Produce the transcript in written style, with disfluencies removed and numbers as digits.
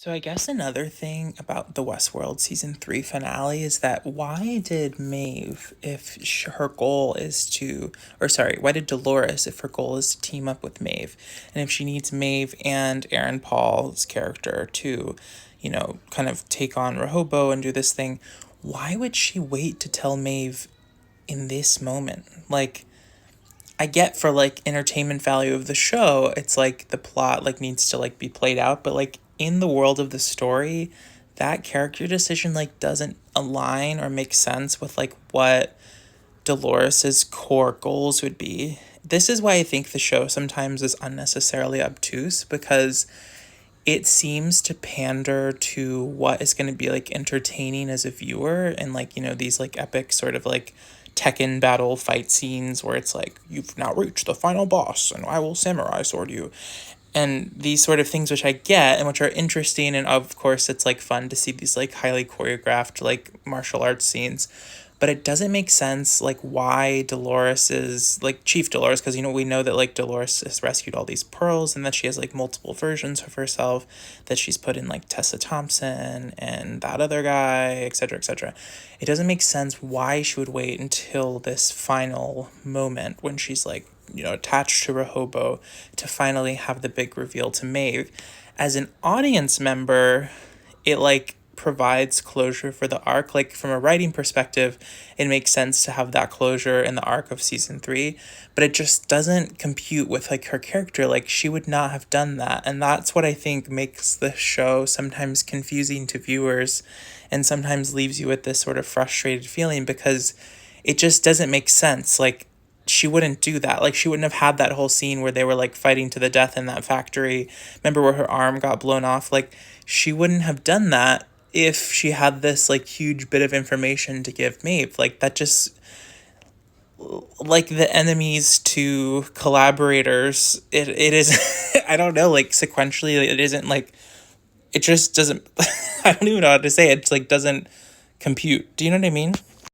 So I guess another thing about the Westworld season 3 finale is that why did Maeve, if her goal is to, or sorry, why did Dolores, if her goal is to team up with Maeve, and if she needs Maeve and Aaron Paul's character to, kind of take on Rehobo and do this thing, why would she wait to tell Maeve in this moment? Like, I get for like entertainment value of the show, it's like the plot like needs to like be played out, but like in the world of the story, that character decision like doesn't align or make sense with like what Dolores's core goals would be. This is why I think the show sometimes is unnecessarily obtuse because it seems to pander to what is going to be like entertaining as a viewer and like these like epic sort of like Tekken battle fight scenes where it's like you've now reached the final boss and I will samurai sword you and these sort of things which I get and which are interesting, and of course it's like fun to see these like highly choreographed like martial arts scenes, but it doesn't make sense like why Dolores is like Chief Dolores, because we know that like Dolores has rescued all these pearls and that she has like multiple versions of herself that she's put in like Tessa Thompson and that other guy, etc., etc. It doesn't make sense why she would wait until this final moment when she's like attached to Rehobo to finally have the big reveal to Maeve. As an audience member, it like provides closure for the arc. Like from a writing perspective, it makes sense to have that closure in the arc of season 3, but it just doesn't compute with like her character. Like she would not have done that. And that's what I think makes the show sometimes confusing to viewers and sometimes leaves you with this sort of frustrated feeling because it just doesn't make sense. Like she wouldn't do that. Like she wouldn't have had that whole scene where they were like fighting to the death in that factory. Remember where her arm got blown off? Like she wouldn't have done that if she had this like huge bit of information to give Maeve. Like that just like the enemies to collaborators, it is I don't know, like sequentially it isn't like it just doesn't I don't even know how to say it. It's like doesn't compute. Do you know what I mean?